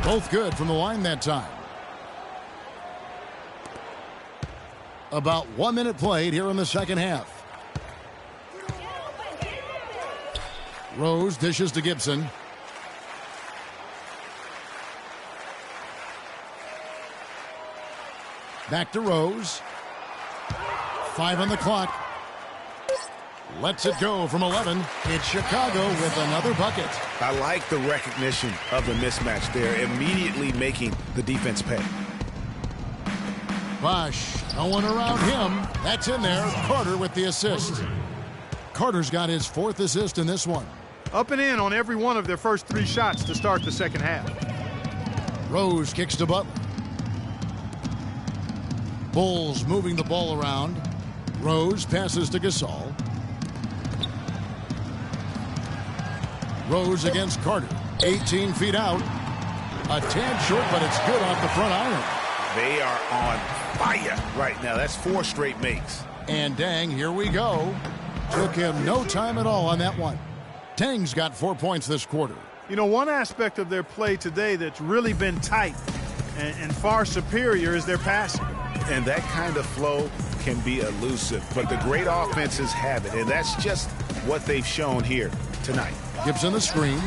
Both good from the line that time. About 1 minute played here in the second half. Rose dishes to Gibson. Back to Rose. 5 on the clock. Lets it go from 11. It's Chicago with another bucket. I like the recognition of the mismatch there, immediately making the defense pay. Bosh, no one around him. That's in there. Carter with the assist. Carter's got his 4th assist in this one. Up and in on every one of their first 3 shots to start the second half. Rose kicks to Butler. Bulls moving the ball around. Rose passes to Gasol. Rose against Carter. 18 feet out. A tad short, but it's good off the front iron. They are on fire right now. That's 4 straight makes. And dang, here we go. Took him no time at all on that one. Tang's got 4 points this quarter. You know, one aspect of their play today that's really been tight and far superior is their passing. And that kind of flow can be elusive, but the great offenses have it, and that's just what they've shown here tonight. Gibson the screen.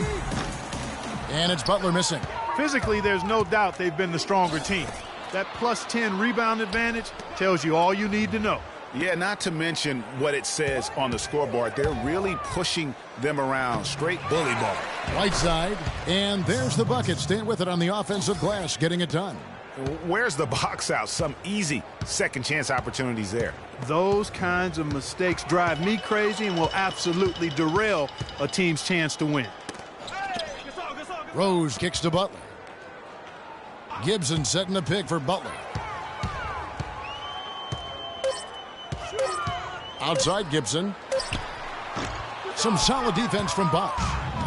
And it's Butler missing. Physically, there's no doubt they've been the stronger team. That plus 10 rebound advantage tells you all you need to know. Yeah, not to mention what it says on the scoreboard. They're really pushing them around. Straight bully ball. Right side. And there's the bucket. Staying with it on the offensive glass. Getting it done. Where's the box out? Some easy second chance opportunities there. Those kinds of mistakes drive me crazy and will absolutely derail a team's chance to win. Rose kicks to Butler. Gibson setting the pick for Butler. Outside Gibson. Some solid defense from Bosh.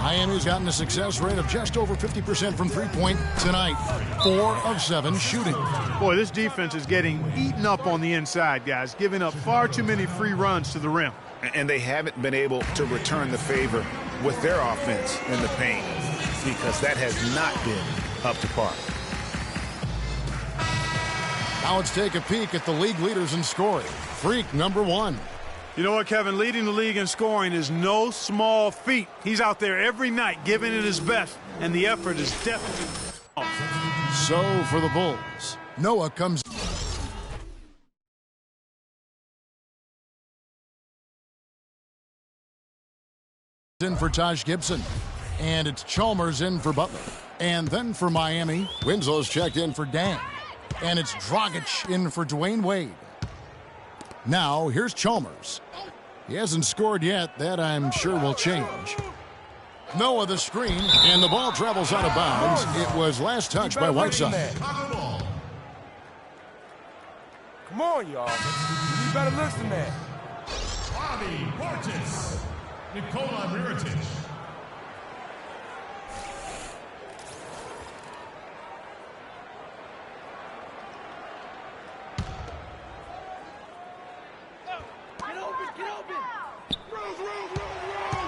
Miami's gotten a success rate of just over 50% from three-point tonight. 4 of 7 shooting. Boy, this defense is getting eaten up on the inside, guys, giving up far too many free runs to the rim. And they haven't been able to return the favor with their offense in the paint because that has not been up to par. Now let's take a peek at the league leaders in scoring. Freak number 1. You know what, Kevin? Leading the league in scoring is no small feat. He's out there every night giving it his best, and the effort is definitely off. So for the Bulls, Noah comes in for Taj Gibson, and it's Chalmers in for Butler. And then for Miami, Winslow's checked in for Dan, and it's Dragic in for Dwayne Wade. Now, here's Chalmers. He hasn't scored yet. That, I'm sure, will change. Noah the screen, and the ball travels out of bounds. It was last touched by Whiteside. Come on, y'all. You better looks than that. Bobby Portis. Nikola Mirotic.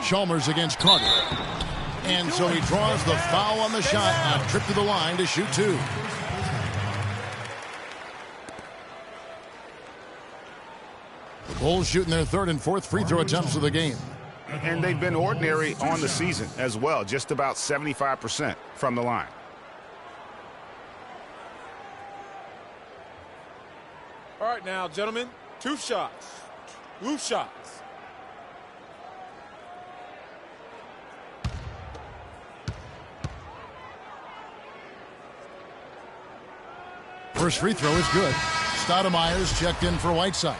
Chalmers against Carter. And so he draws the foul on the shot. A trip to the line to shoot 2. The Bulls shooting their 3rd and 4th free throw attempts of the game. And they've been ordinary on the season as well, just about 75% from the line. All right now, gentlemen, 2 shots. 2 shots. First free throw is good. Stoudemire's checked in for Whiteside.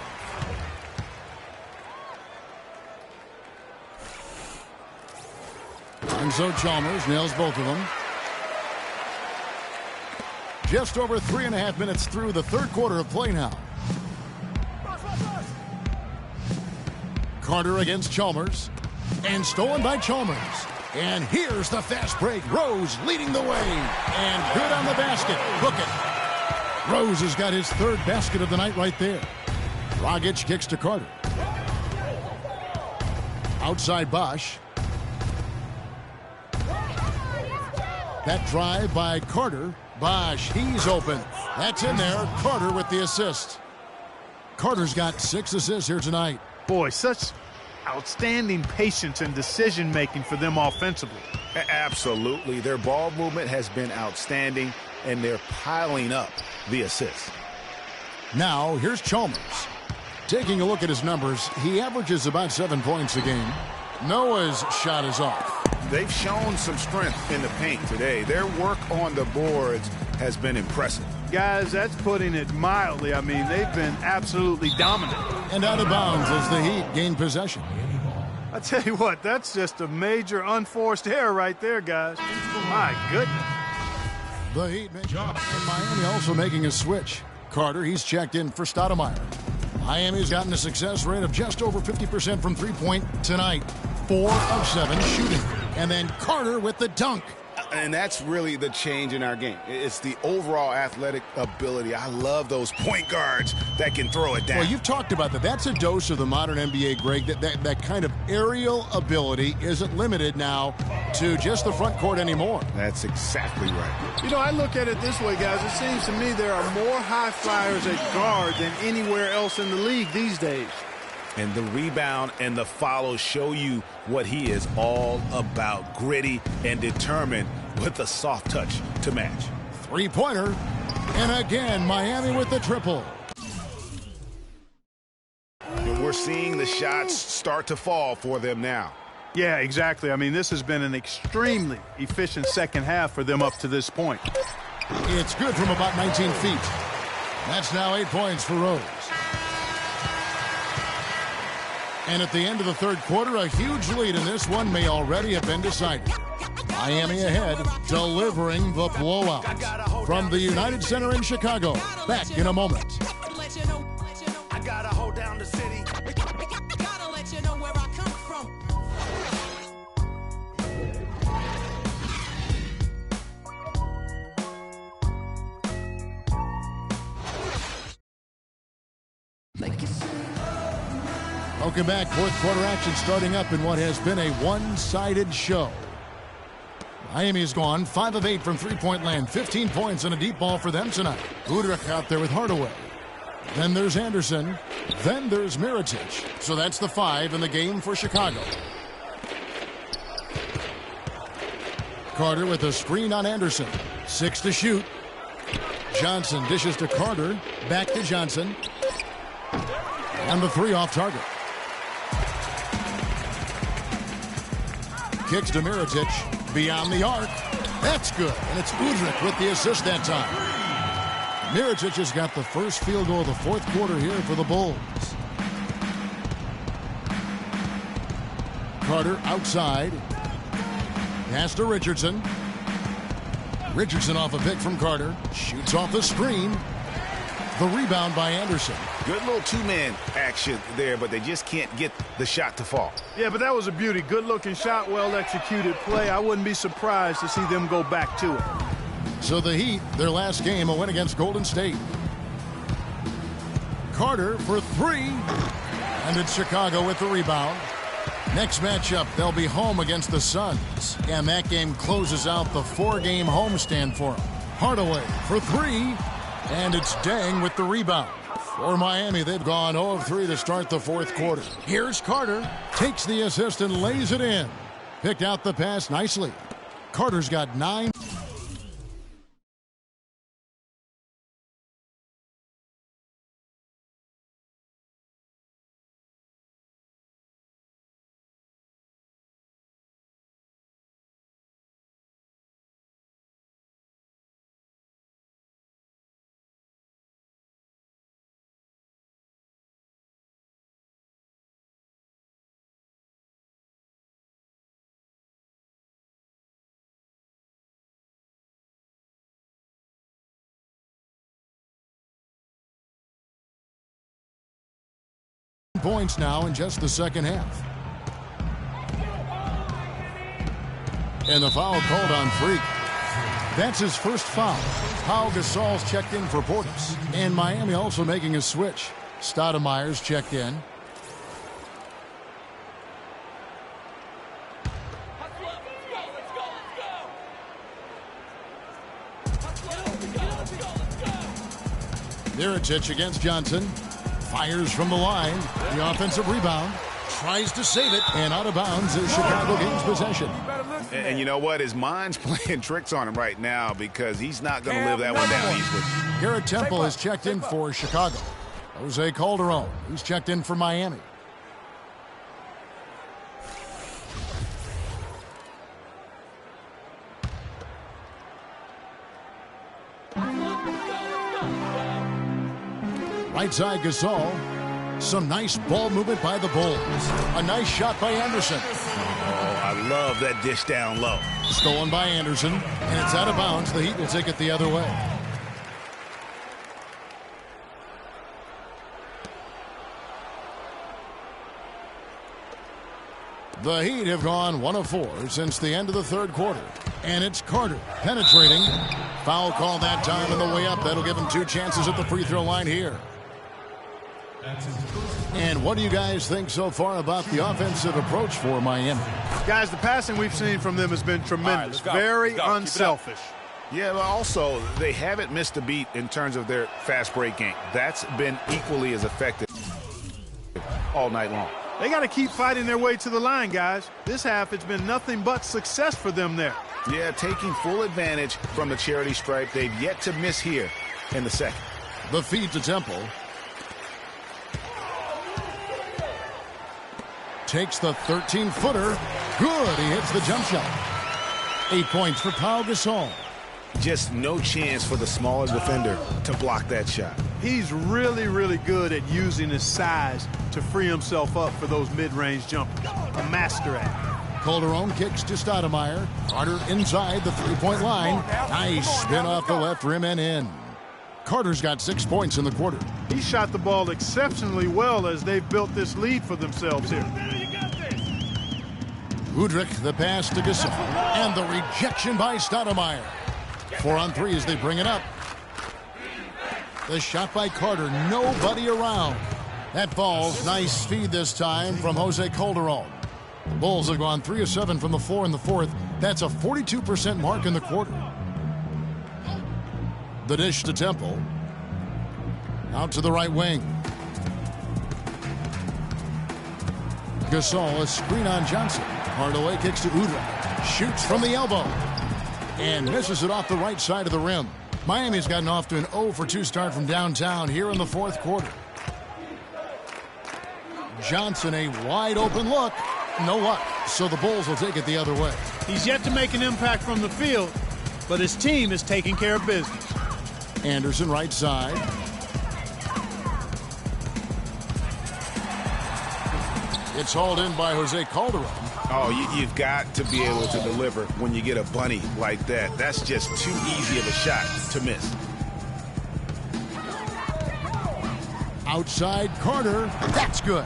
And so Chalmers nails both of them. Just over 3.5 minutes through the 3rd quarter of play now. Carter against Chalmers. And stolen by Chalmers. And here's the fast break. Rose leading the way. And good on the basket. Book it. Rose has got his 3rd basket of the night right there. Dragic kicks to Carter. Outside Bosh. That drive by Carter. Bosh, he's open. That's in there. Carter with the assist. Carter's got 6 assists here tonight. Boy, such outstanding patience and decision-making for them offensively. Absolutely. Their ball movement has been outstanding, and they're piling up the assists. Now, here's Chalmers. Taking a look at his numbers, he averages about 7 points a game. Noah's shot is off. They've shown some strength in the paint today. Their work on the boards has been impressive. Guys, that's putting it mildly. I mean, they've been absolutely dominant. And out of bounds as the Heat gain possession. I tell you what, that's just a major unforced error right there, guys. My goodness. The Heat and Miami also making a switch. Carter, he's checked in for Stoudemire. Miami's gotten a success rate of just over 50% from three-point tonight. 4 of 7 shooting. And then Carter with the dunk. And that's really the change in our game. It's the overall athletic ability. I love those point guards that can throw it down. Well, you've talked about that. That's a dose of the modern NBA, Greg. That kind of aerial ability isn't limited now to just the front court anymore. That's exactly right. You know, I look at it this way, guys. It seems to me there are more high flyers at guard than anywhere else in the league these days. And the rebound and the follow show you what he is all about. Gritty and determined with a soft touch to match. Three-pointer. And again, Miami with the triple. We're seeing the shots start to fall for them now. Yeah, exactly. I mean, this has been an extremely efficient second half for them up to this point. It's good from about 19 feet. That's now 8 points for Rose. And at the end of the third quarter, a huge lead in this one may already have been decided. Miami ahead, delivering the blowout. From the United Center in Chicago, back in a moment. I gotta hold down the city. Gotta let you know where I come from. Welcome back. Fourth quarter action starting up in what has been a one-sided show. Miami's gone 5 of 8 from three-point land. 15 points and a deep ball for them tonight. Udrich out there with Hardaway. Then there's Anderson. Then there's Mirotic. So that's the 5 in the game for Chicago. Carter with a screen on Anderson. 6 to shoot. Johnson dishes to Carter. Back to Johnson. And the 3 off target. Kicks to Mirotic. Beyond the arc. That's good. And it's Udrich with the assist that time. Mirotic has got the first field goal of the fourth quarter here for the Bulls. Carter outside. Pass to Richardson. Richardson off a pick from Carter. Shoots off the screen. The rebound by Anderson. Good little two-man action there, but they just can't get the shot to fall. Yeah, but that was a beauty. Good-looking shot, well-executed play. I wouldn't be surprised to see them go back to it. So the Heat, their last game, a win against Golden State. Carter for 3. And it's Chicago with the rebound. Next matchup, they'll be home against the Suns. And that game closes out the 4-game homestand for them. Hardaway for 3. And it's Deng with the rebound. For Miami, they've gone 0 of 3 to start the fourth quarter. Here's Carter. Takes the assist and lays it in. Picked out the pass nicely. Carter's got 9. Points now in just the second half. And the foul called on Freak. That's his first foul. Pau Gasol's checked in for Portis. And Miami also making a switch. Stoudemire's checked in. Miritich against Johnson. Fires from the line. The offensive rebound. Tries to save it. And out of bounds is Chicago gains possession. And you know what? His mind's playing tricks on him right now because he's not going to live that one down easily. Garrett Temple has checked in for Chicago. Jose Calderon, he's checked in for Miami. Right side Gasol. Some nice ball movement by the Bulls. A nice shot by Anderson. Oh, I love that dish down low. Stolen by Anderson, and it's out of bounds. The Heat will take it the other way. The Heat have gone 1 of 4 since the end of the third quarter. And it's Carter penetrating. Foul call that time on the way up. That'll give him 2 chances at the free throw line here. And what do you guys think so far about the offensive approach for Miami? Guys, the passing we've seen from them has been tremendous. Very unselfish. Yeah, but also they haven't missed a beat in terms of their fast break game. That's been equally as effective all night long. They got to keep fighting their way to the line, guys. This half, it's been nothing but success for them there. Yeah, taking full advantage from the charity stripe. They've yet to miss here in the second. The feed to Temple. Takes the 13-footer. Good. He hits the jump shot. 8 points for Pau Gasol. Just no chance for the smaller defender to block that shot. He's really, really good at using his size to free himself up for those mid-range jumpers. A master at it. Calderon kicks to Stoudemire. Carter inside the three-point line. Nice spin off the left rim and in. Carter's got 6 points in the quarter. He shot the ball exceptionally well as they've built this lead for themselves here. Udrich, the pass to Gasol. And the rejection by Stoudemire. 4 on 3 as they bring it up. The shot by Carter. Nobody around. That falls. Nice feed this time from Jose Calderon. The Bulls have gone 3 of 7 from the floor in the fourth. That's a 42% mark in the quarter. The dish to Temple. Out to the right wing. Gasol, a screen on Johnson. Hardaway kicks to Udrich. Shoots from the elbow. And misses it off the right side of the rim. Miami's gotten off to an 0 for 2 start from downtown here in the fourth quarter. Johnson, a wide open look. No luck. So the Bulls will take it the other way. He's yet to make an impact from the field, but his team is taking care of business. Anderson right side. It's hauled in by Jose Calderon. Oh, you've got to be able to deliver when you get a bunny like that. That's just too easy of a shot to miss. Outside Carter. That's good.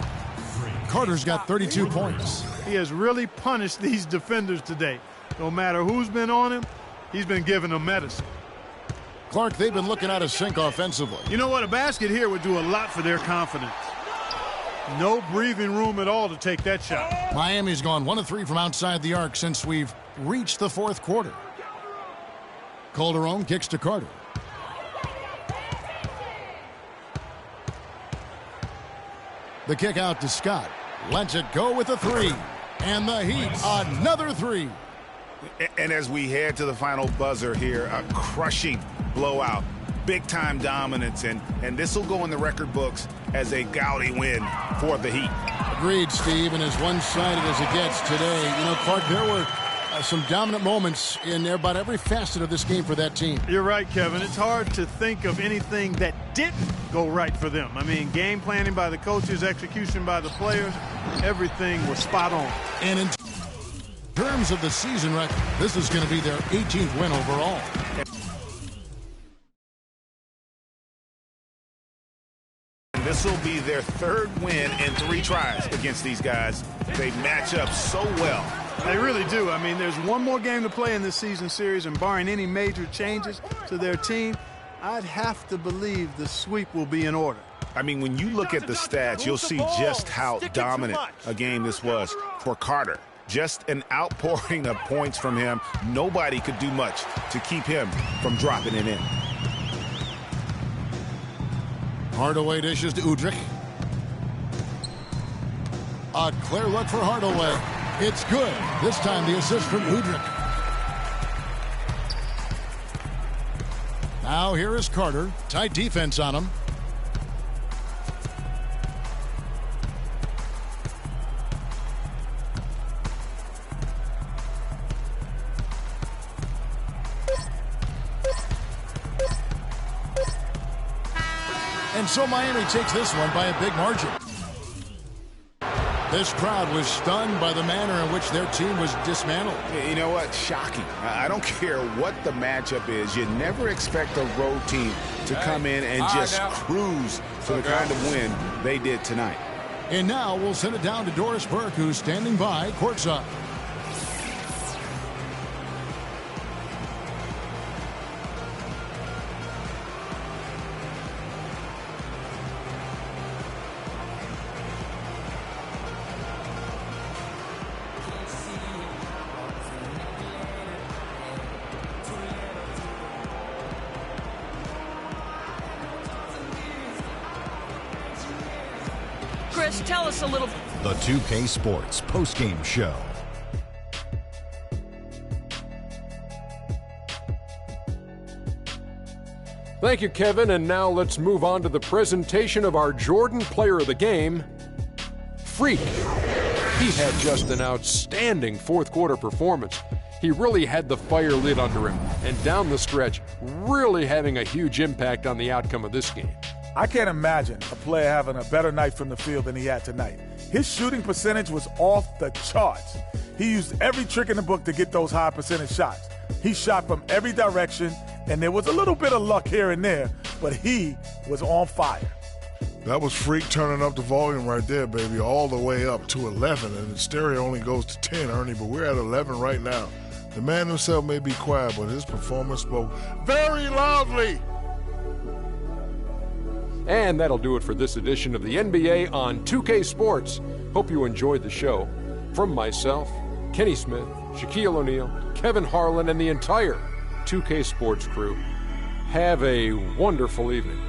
Carter's got 32 points. He has really punished these defenders today. No matter who's been on him, he's been giving them medicine. Clark, they've been looking out of sync offensively. You know what? A basket here would do a lot for their confidence. No breathing room at all to take that shot. Miami's gone 1 of 3 from outside the arc since we've reached the fourth quarter. Calderon kicks to Carter. The kick out to Scott. Lets it go with a 3. And the Heat, another 3. And as we head to the final buzzer here, a crushing blowout. Big-time dominance, and this will go in the record books as a gaudy win for the Heat. Agreed, Steve, and as one-sided as it gets today. You know, Clark, there were some dominant moments in about every facet of this game for that team. You're right, Kevin. It's hard to think of anything that didn't go right for them. I mean, game planning by the coaches, execution by the players, everything was spot on. And in terms of the season record, this is going to be their 18th win overall. This will be their 3rd win in 3 tries against these guys. They match up so well. They really do. I mean, there's one more game to play in this season series, and barring any major changes to their team, I'd have to believe the sweep will be in order. I mean, when you look at the stats, you'll see just how dominant a game this was for Carter. Just an outpouring of points from him. Nobody could do much to keep him from dropping it in. Hardaway dishes to Udrich. A clear look for Hardaway. It's good. This time the assist from Udrich. Now here is Carter. Tight defense on him. And so Miami takes this one by a big margin. This crowd was stunned by the manner in which their team was dismantled. You know what? Shocking. I don't care what the matchup is. You never expect a road team to come in and just cruise for the kind of win they did tonight. And now we'll send it down to Doris Burke, who's standing by courtside. Chris, tell us a little. The 2K Sports postgame show. Thank you, Kevin. And now let's move on to the presentation of our Jordan Player of the Game, Freak. He had just an outstanding fourth quarter performance. He really had the fire lit under him, and down the stretch, really having a huge impact on the outcome of this game. I can't imagine a player having a better night from the field than he had tonight. His shooting percentage was off the charts. He used every trick in the book to get those high percentage shots. He shot from every direction, and there was a little bit of luck here and there, but he was on fire. That was Freak turning up the volume right there, baby, all the way up to 11, and the stereo only goes to 10, Ernie, but we're at 11 right now. The man himself may be quiet, but his performance spoke very loudly. And that'll do it for this edition of the NBA on 2K Sports. Hope you enjoyed the show. From myself, Kenny Smith, Shaquille O'Neal, Kevin Harlan, and the entire 2K Sports crew, have a wonderful evening.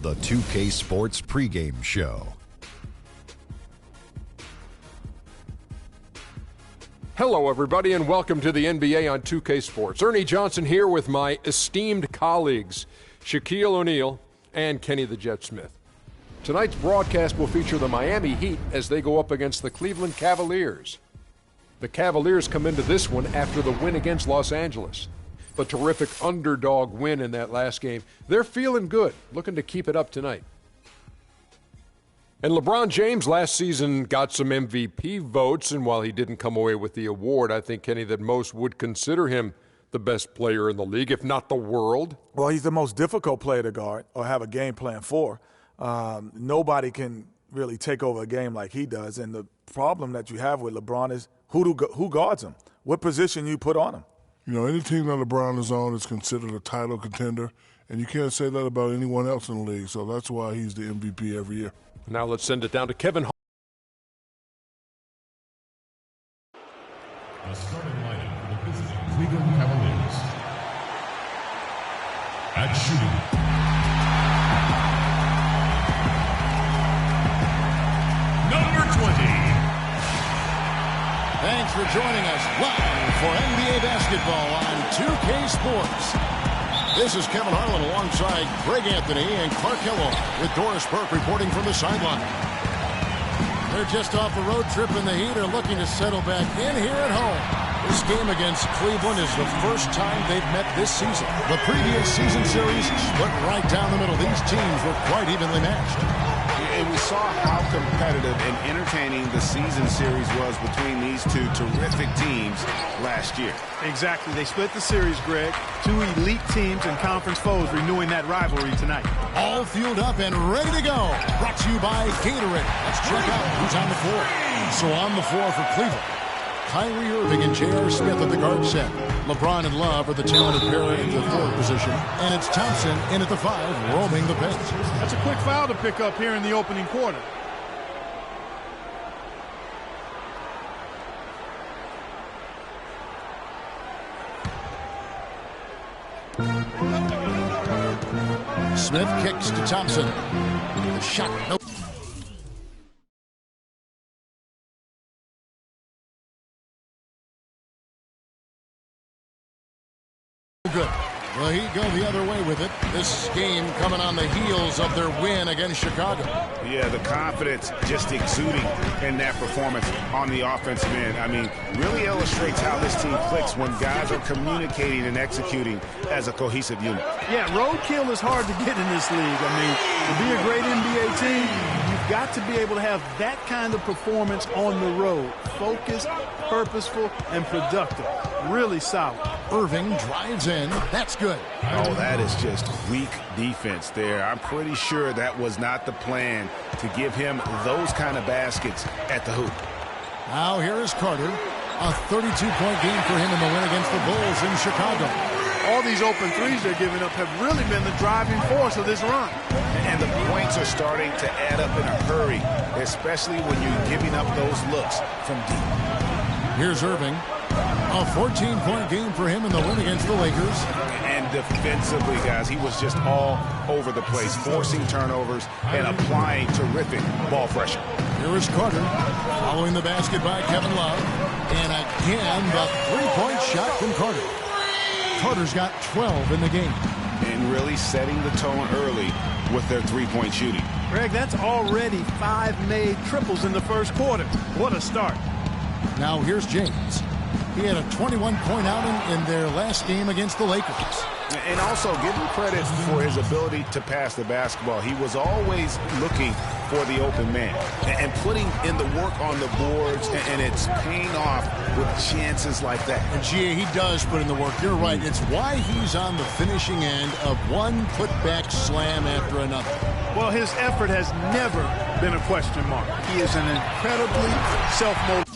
The 2K Sports pregame show. Hello, everybody, and welcome to the NBA on 2K Sports. Ernie Johnson here with my esteemed colleagues, Shaquille O'Neal and Kenny the Jet Smith. Tonight's broadcast will feature the Miami Heat as they go up against the Cleveland Cavaliers. The Cavaliers come into this one after the win against Los Angeles. The terrific underdog win in that last game. They're feeling good, looking to keep it up tonight. And LeBron James last season got some MVP votes, and while he didn't come away with the award, I think, Kenny, that most would consider him the best player in the league, if not the world. Well, he's the most difficult player to guard or have a game plan for. Nobody can really take over a game like he does, and the problem that you have with LeBron is who guards him, what position you put on him. You know, any team that LeBron is on is considered a title contender, and you can't say that about anyone else in the league, so that's why he's the MVP every year. Now let's send it down to Kevin. The starting lineup for the visiting Cleveland Cavaliers. At shooting. Number 20. Thanks for joining us live for NBA basketball on 2K Sports. This is Kevin Harlan alongside Greg Anthony and Clark Kellogg with Doris Burke reporting from the sideline. They're just off a road trip, and the Heat are looking to settle back in here at home. This game against Cleveland is the first time they've met this season. The previous season series split right down the middle. These teams were quite evenly matched. And we saw how competitive and entertaining the season series was between these two terrific teams last year. Exactly. They split the series, Greg. Two elite teams and conference foes renewing that rivalry tonight. All fueled up and ready to go. Brought to you by Gatorade. Let's check out who's on the floor. So on the floor for Cleveland, Kyrie Irving and J.R. Smith at the guard set. LeBron and Love are the talented pair at the forward position. And it's Thompson in at the 5, roaming the paint. That's a quick foul to pick up here in the opening quarter. Smith kicks to Thompson. The shot, no. Good. Well, he'd go the other way with it. This game coming on the heels of their win against Chicago. Yeah, the confidence just exuding in that performance on the offensive end. I mean, really illustrates how this team clicks when guys are communicating and executing as a cohesive unit. Yeah, roadkill is hard to get in this league. I mean, to be a great NBA team, you've got to be able to have that kind of performance on the road. Focused, purposeful, and productive. Really solid. Irving drives in. That's good. Oh, that is just weak defense there. I'm pretty sure that was not the plan to give him those kind of baskets at the hoop. Now here is Carter. A 32-point game for him in the win against the Bulls in Chicago. All these open threes they're giving up have really been the driving force of this run. And the points are starting to add up in a hurry, especially when you're giving up those looks from deep. Here's Irving. A 14-point game for him in the win against the Lakers. And defensively, guys, he was just all over the place, forcing turnovers and applying terrific ball pressure. Here is Carter, following the basket by Kevin Love. And again, the three-point shot from Carter. Carter's got 12 in the game. And really setting the tone early with their three-point shooting. Greg, that's already 5 made triples in the first quarter. What a start. Now here's James. He had a 21-point outing in their last game against the Lakers. And also give him credit for his ability to pass the basketball. He was always looking for the open man and putting in the work on the boards, and it's paying off with chances like that. And GA, he does put in the work. You're right. It's why he's on the finishing end of one putback slam after another. Well, his effort has never been a question mark. He is an incredibly self-motivated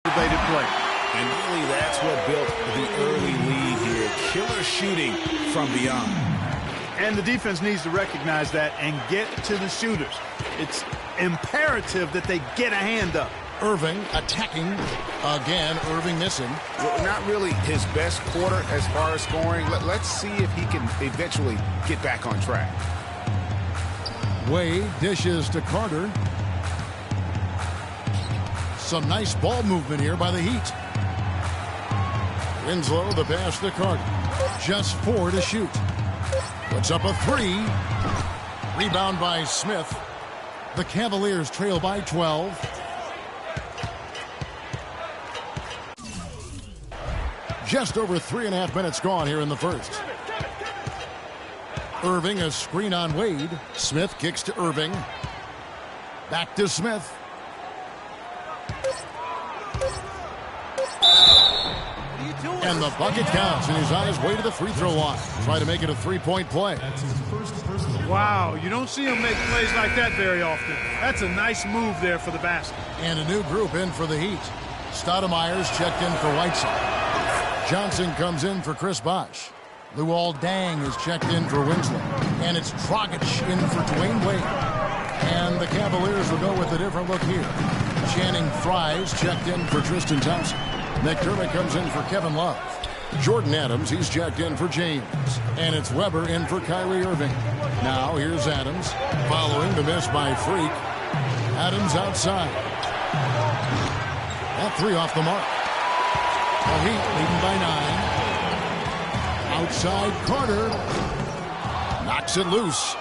motivated play. And really, that's what built the early lead here. Killer shooting from beyond. And the defense needs to recognize that and get to the shooters. It's imperative that they get a hand up. Irving attacking. Again, Irving missing. Well, not really his best quarter as far as scoring. Let's see if he can eventually get back on track. Wade dishes to Carter. Some nice ball movement here by the Heat. Winslow, the pass to Carter. Just 4 to shoot. Puts up a 3. Rebound by Smith. The Cavaliers trail by 12. Just over 3.5 minutes gone here in the first. Irving, a screen on Wade. Smith kicks to Irving. Back to Smith. And the bucket counts, and his eyes way to the free throw line. Try to make it a 3-point play. That's his first personal. Wow, you don't see him make plays like that very often. That's a nice move there for the basket. And a new group in for the Heat. Stoudemire's checked in for Whiteside. Johnson comes in for Chris Bosh. Luol Deng is checked in for Winslow. And it's Dragic in for Dwayne Wade. And the Cavaliers will go with a different look here. Channing Frye's checked in for Tristan Thompson. McDermott comes in for Kevin Love. Jordan Adams, he's checked in for James. And it's Weber in for Kyrie Irving. Now here's Adams, following the miss by Freak. Adams outside. That 3 off the mark. The Heat leading by 9. Outside Carter. Knocks it loose.